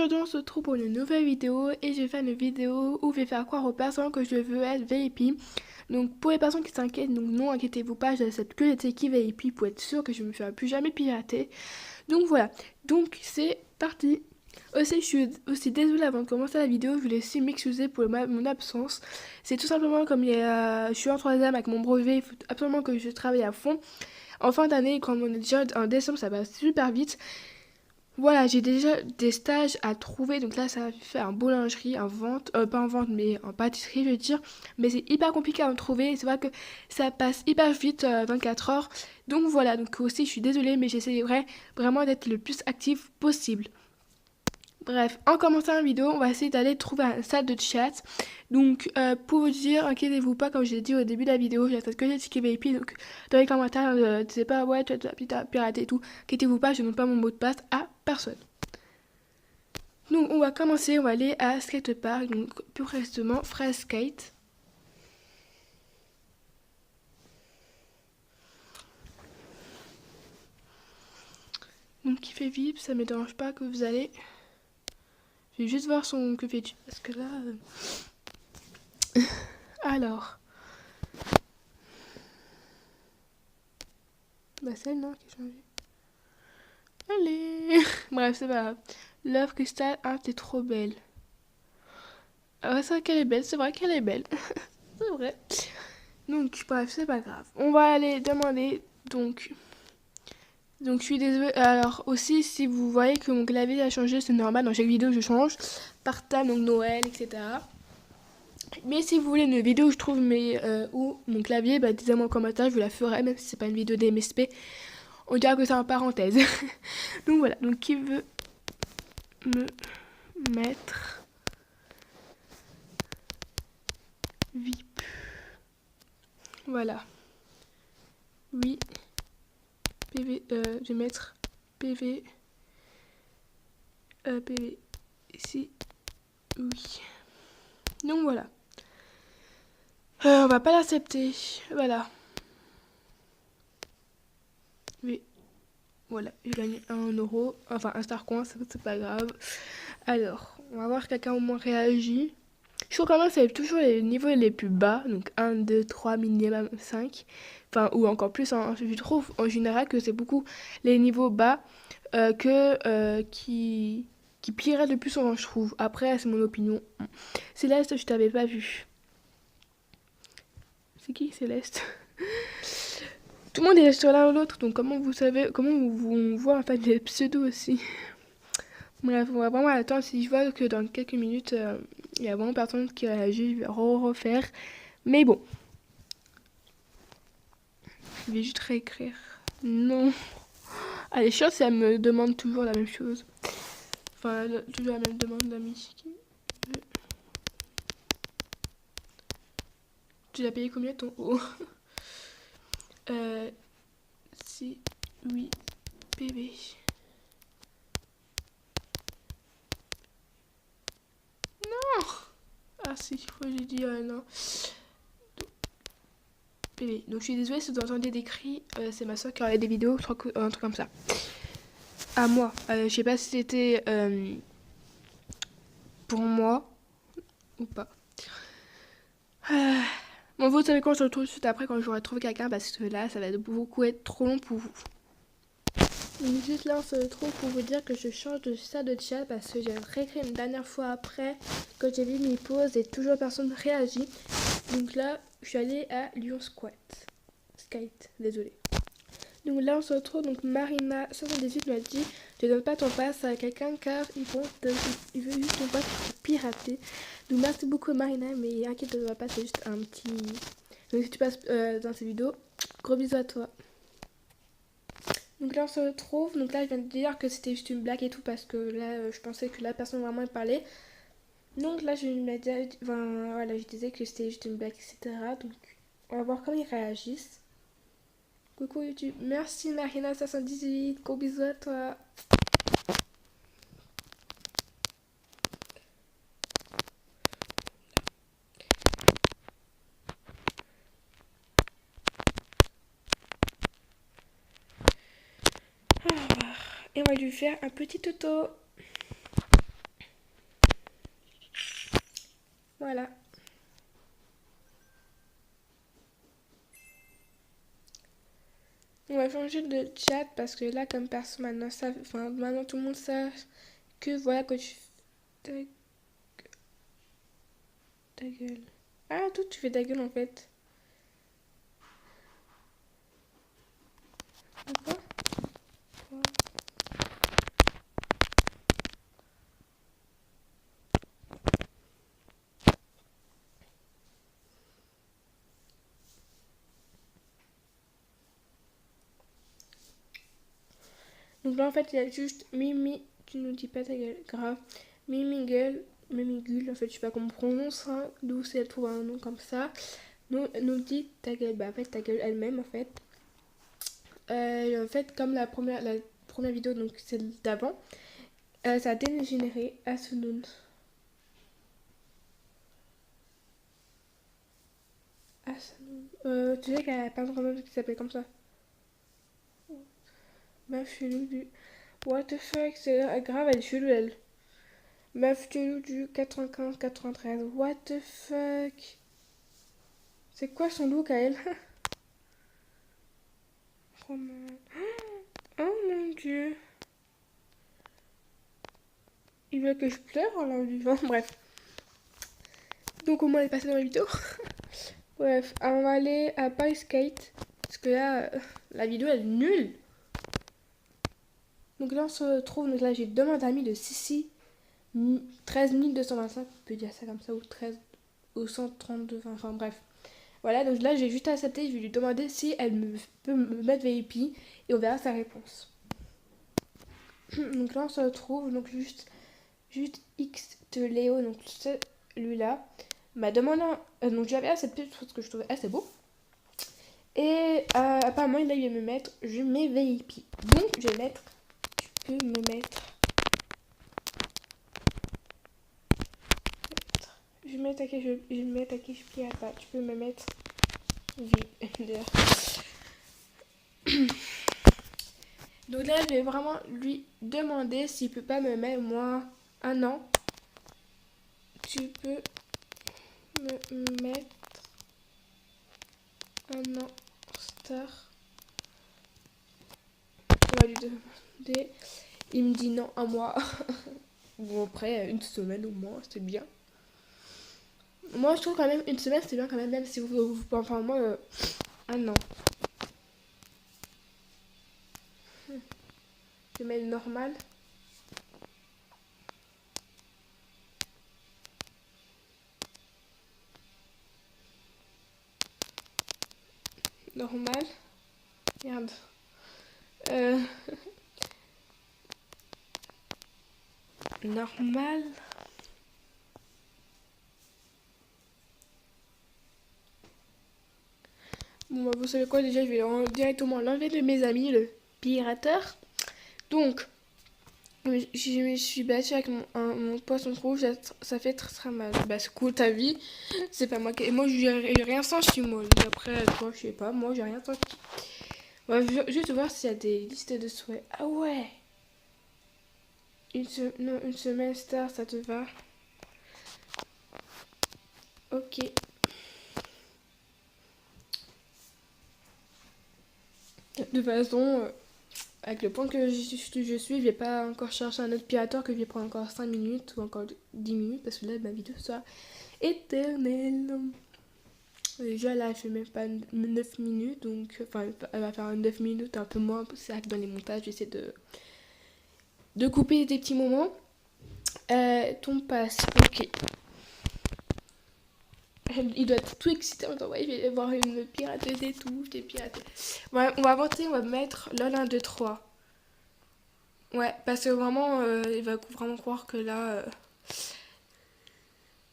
aujourd'hui on se retrouve pour une nouvelle vidéo et je vais faire une vidéo où je vais faire croire aux personnes que je veux être VIP. Donc pour les personnes qui s'inquiètent, donc non inquiétez-vous pas, j'accepte que les équipes VIP pour être sûr que je ne me ferai plus jamais pirater. Donc voilà, donc c'est parti. Aussi je suis aussi désolée avant de commencer la vidéo, je voulais aussi m'excuser pour mon absence. C'est tout simplement comme je suis en troisième avec mon brevet, il faut absolument que je travaille à fond. En fin d'année, quand on est déjà en décembre, ça va super vite. Voilà, j'ai déjà des stages à trouver. Donc là, ça va faire en boulangerie, en vente, pas en vente, mais en pâtisserie, je veux dire. Mais c'est hyper compliqué à en trouver. C'est vrai que ça passe hyper vite, 24 heures. Donc voilà, donc aussi, je suis désolée, mais j'essaierai vraiment d'être le plus active possible. Bref, en commençant la vidéo, on va essayer d'aller trouver un salle de chat. Donc, pour vous dire, inquiétez-vous pas, comme j'ai dit au début de la vidéo, j'attends que les tickets VIP. Donc, dans les commentaires, ne sais pas, ouais, tu as piraté et tout. Inquiétez-vous pas, je ne donne pas mon mot de passe à personne. Donc, on va commencer, on va aller à Skatepark, donc plus précisément, Fraise Skate. Donc, qui fait VIP, ça ne me dérange pas que vous allez. Je vais juste voir son que fait-tu, parce que là. Alors. Bah, celle, non, qui a changé. Allez. Bref, c'est pas grave. Love Crystal, hein, t'es trop belle. Ah ouais, c'est vrai qu'elle est belle, c'est vrai qu'elle est belle. C'est vrai. Donc, bref, c'est pas grave. On va aller demander, donc je suis désolée. Alors, aussi, si vous voyez que mon clavier a changé, c'est normal, dans chaque vidéo, je change. Par thème, donc Noël, etc. Mais si vous voulez une vidéo où je trouve où mon clavier, bah, dites-moi en commentaire, je vous la ferai, même si c'est pas une vidéo d'MSP. On dira que c'est en parenthèse. Donc voilà, donc qui veut me mettre VIP? Voilà. Oui. PV, je vais mettre PV. PV. Ici. Oui. Donc voilà. On va pas l'accepter. Voilà. Oui. Voilà. J'ai gagné 1€. Enfin, un star coin, c'est pas grave. Alors, on va voir si quelqu'un au moins réagit. Je trouve quand même que c'est toujours les niveaux les plus bas. Donc 1, 2, 3, minimum 5. Enfin, ou encore plus. Hein. Je trouve en général que c'est beaucoup les niveaux bas qui piratent le plus souvent, je trouve. Après, c'est mon opinion. Céleste, je t'avais pas vu. C'est qui Céleste? Tout le monde est sur l'un ou l'autre, donc comment vous savez, comment on voit en fait les pseudos aussi. Bref, on va vraiment attendre. Si je vois que dans quelques minutes, il y a vraiment personne qui réagit, je vais refaire. Mais bon. Je vais juste réécrire. Non. Allez, chiant si elle me demande toujours la même chose. Enfin, toujours la même demande d'amis. Tu l'as payé combien ton haut? Si, oui, PV. Non. Ah si, j'ai dit non. PV. Donc je suis désolée si vous entendez des cris, c'est ma soeur qui regarde des vidéos, un truc comme ça. À moi. Je sais pas si c'était pour moi ou pas. Bon, vous savez quand je se retrouve juste après quand j'aurai trouvé quelqu'un parce que là, ça va beaucoup être trop long pour vous. Donc juste là, on se retrouve pour vous dire que je change de salle de chat parce que j'ai réécrit une dernière fois après quand j'ai vu mes pauses et toujours personne réagit. Donc là, je suis allée à Lyon Skate, désolée. Donc là, on se retrouve, donc Marina78 m'a dit « Ne donne pas ton pass à quelqu'un car il veut juste ton pass pour te pirater. » Donc merci beaucoup Marina, mais inquiète-toi pas, c'est juste un petit... Donc si tu passes dans cette vidéo, gros bisous à toi. Donc là, on se retrouve, donc là, je viens de dire que c'était juste une blague et tout parce que là, je pensais que la personne vraiment parlait. Donc là, je disais que c'était juste une blague, etc. Donc on va voir comment ils réagissent. Coucou YouTube, merci Marina78, gros bisous à toi. Et on va lui faire un petit tuto. Voilà. On va changer de chat parce que là, comme personne maintenant, enfin, maintenant tout le monde sait que voilà que tu fais ta gueule. Ah, toi, tu fais ta gueule en fait. D'accord. Donc là, en fait, il y a juste Mimi. Tu nous dis pas ta gueule. Grave. Mimi gueule. Mimi gueule. En fait, je sais pas comment on prononce. Hein, d'où si elle trouve un nom comme ça. Nous dit ta gueule. Bah, en fait, ta gueule elle-même, en fait. En fait, comme la première vidéo, donc celle d'avant, ça a dégénéré à ce nom. À ce nom. Tu sais qu'elle a pas vraiment qui s'appelle comme ça. Meuf chelou du. What the fuck, c'est grave, elle est chelou, elle. Meuf chelou du 95-93. What the fuck. C'est quoi son look à elle? Oh mon dieu. Il veut que je pleure en l'en vivant. Bref. Donc au moins elle est passée dans la vidéo. Bref, on va aller à Paris Skate. Parce que là, la vidéo elle est nulle. Donc là on se trouve, donc là j'ai demandé d'amis de Sissi. 13 225, on peut dire ça comme ça, ou 13 ou 132, enfin bref. Voilà, donc là j'ai juste accepté, je vais lui demander si peut me mettre VIP et on verra sa réponse. Donc là on se retrouve, donc juste X de Léo, donc celui-là, m'a demandé, donc j'avais accepté parce que je trouvais assez beau. Et apparemment il a eu me mettre, je mets VIP. Donc je vais mettre, tu peux me mettre. Je vais mettre à qui je plie à pas. Tu peux me mettre VIP. Donc là, je vais vraiment lui demander s'il peut pas me mettre, moi, un an. Tu peux me mettre un an star. On va lui demander. Il me dit non, un mois. Bon, après, une semaine au moins, c'est bien. Moi, je trouve quand même une semaine, c'est bien quand même, même si vous enfin, moi, un an. Je mets normal. Normal. Merde. Normal. Bon, bah, vous savez quoi, déjà, je vais directement l'enlever de mes amis, le pirateur. Donc, je me suis battue avec mon poisson rouge, ça fait très très mal. Bah, c'est cool ta vie, c'est pas moi qui. Et moi, j'ai rien senti, moi. Après, toi, je sais pas, moi, j'ai rien senti. On va juste voir s'il y a des listes de souhaits. Ah ouais! Une semaine star, ça te va? Ok. De toute façon, avec le point que je suis, je vais pas encore chercher un autre pirateur que je vais prendre encore 5 minutes ou encore 10 minutes parce que là, ma vidéo sera éternelle. Déjà là, je fais même pas 9 minutes, donc enfin, elle va faire 9 minutes, un peu moins. C'est vrai que dans les montages, j'essaie de couper des petits moments. Ton passe, ok. Il doit être tout excité en disant ouais, je vais voir une pirateuse et tout, je t'ai piraté. Ouais, on va inventer, on va mettre LOL 1, 2, 3. Ouais, parce que vraiment, il va vraiment croire que là,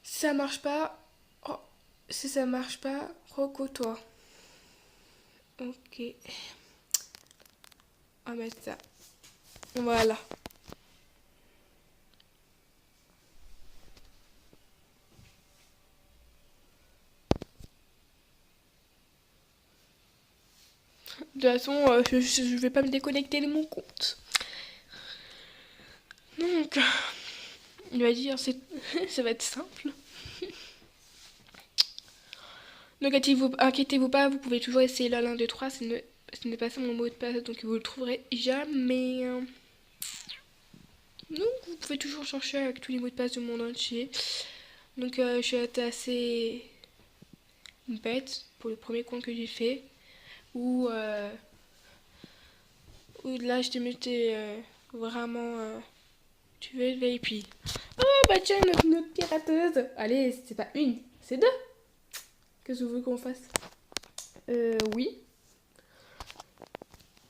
si ça marche pas, oh, si ça marche pas, Roco-toi. Ok, on va mettre ça. Voilà. De toute façon, je vais pas me déconnecter de mon compte. Donc, il va dire, ça va être simple. Donc inquiétez-vous pas, vous pouvez toujours essayer là, 1, 2, 3, ce n'est pas ça mon mot de passe, donc vous le trouverez jamais. Donc vous pouvez toujours chercher avec tous les mots de passe du monde entier. Donc je suis assez bête pour le premier compte que j'ai fait. Où là je te mettais vraiment... tu veux être VIP. Oh bah tiens, notre pirateuse. Allez, c'est pas une, c'est 2. Qu'est-ce que vous voulez qu'on fasse? Oui.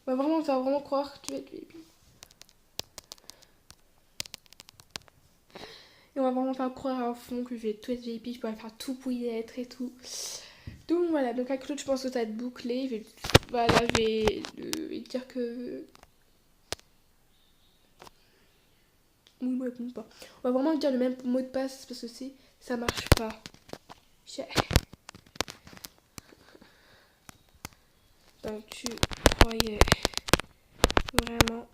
Bah vraiment, ça va vraiment croire que tu vas être VIP. Et on va vraiment faire croire à fond que je vais tout être VIP, je pourrais faire tout pour y être et tout. Donc voilà, donc avec l'autre, je pense que ça va être bouclé. Voilà, je vais dire que... Oui, il me répond pas. On va vraiment dire le même mot de passe parce que ça marche pas. Donc tu croyais vraiment...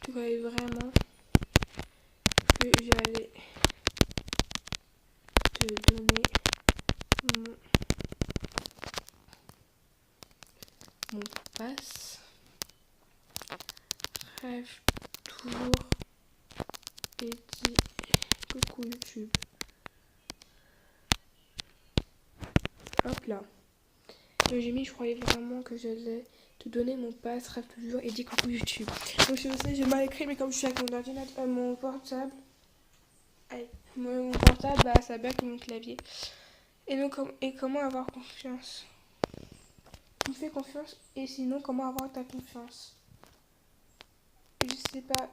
Tu croyais vraiment que j'allais te donner mon passe. Rêve toujours et dis coucou YouTube. Hop là. Donc j'ai mis, je croyais vraiment que j'allais te donner mon passe, rêve toujours et dis coucou YouTube. Donc je sais, j'ai mal écrit, mais comme je suis avec mon ordinateur, mon portable, allez, mon portable, bah ça bug mon clavier. Et donc, comment avoir confiance? Tu me fais confiance et sinon comment avoir ta confiance? Je sais pas.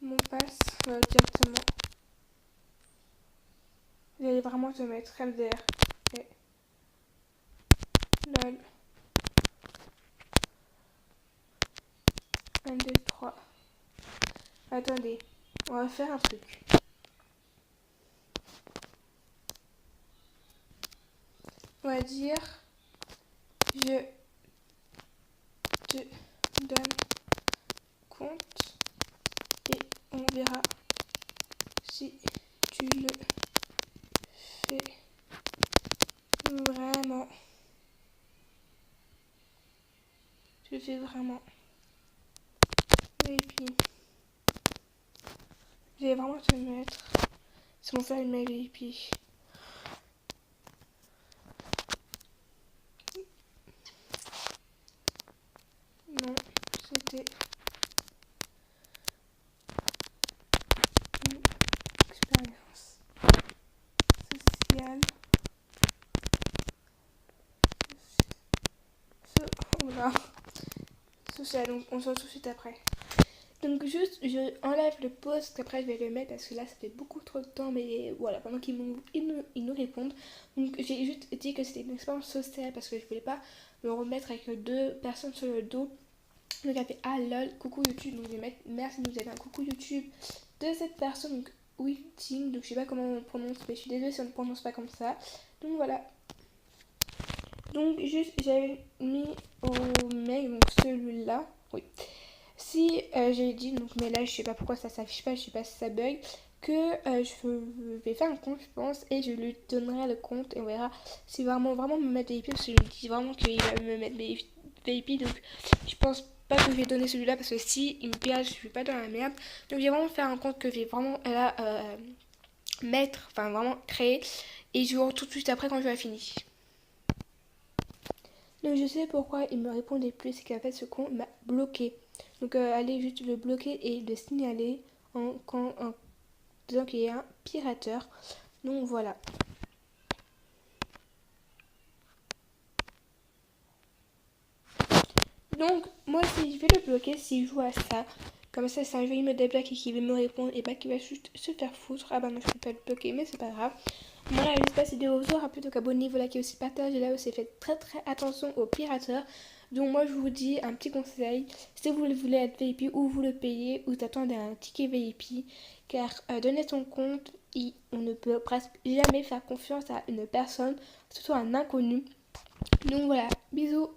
Mon passe directement. J'allais vraiment te mettre MDR. Et lol. 1, 2, 3. Attendez, on va faire un truc. On va dire je te donne compte et on verra si tu le fais vraiment. Tu le fais vraiment. Et puis, je vais vraiment te mettre sur mon faire une mail et puis. Non, c'était une expérience sociale. Oula. Social, donc on se retrouve tout de suite après. Donc juste, je enlève le post, après je vais le mettre parce que là ça fait beaucoup trop de temps, mais voilà, pendant qu'ils nous répondent. Donc j'ai juste dit que c'était une expérience sociale parce que je voulais pas me remettre avec 2 personnes sur le dos. Donc elle fait ah lol, coucou YouTube, donc je vais mettre merci de nous aider un coucou YouTube de cette personne, donc oui, team, donc je sais pas comment on prononce, mais je suis désolée si on ne prononce pas comme ça. Donc voilà. Donc juste j'avais mis au mail, donc celui-là, oui. Si j'ai dit, donc mais là je sais pas pourquoi ça s'affiche pas, je sais pas si ça bug, que je vais faire un compte je pense et je lui donnerai le compte et on verra si vraiment me mettre VIP parce que je lui dis vraiment qu'il va me mettre VIP, donc je pense pas que je vais donner celui-là parce que si il me pillage je suis pas dans la merde. Donc je vais vraiment faire un compte que je vais vraiment là mettre, enfin vraiment créer et je vous retrouve tout de suite après quand j'aurai fini. Donc je sais pourquoi il me répondait plus, c'est qu'en fait ce compte m'a bloqué. Donc allez juste le bloquer et le signaler en disant qu'il y a un pirateur. Donc voilà. Donc moi si je vais le bloquer, s'il joue à ça, comme ça c'est un jeu il me débloque et qu'il veut me répondre et bah qu'il va juste se faire foutre. Ah bah non je peux pas le bloquer mais c'est pas grave. Voilà, j'espère que cette vidéo vous aura plu, donc abonnez-vous, likez aussi, partagez là aussi, faites très attention aux pirateurs. Donc moi je vous dis un petit conseil, si vous voulez être VIP ou vous le payez ou t'attendez un ticket VIP, car donner son compte, on ne peut presque jamais faire confiance à une personne, surtout un inconnu. Donc voilà, bisous.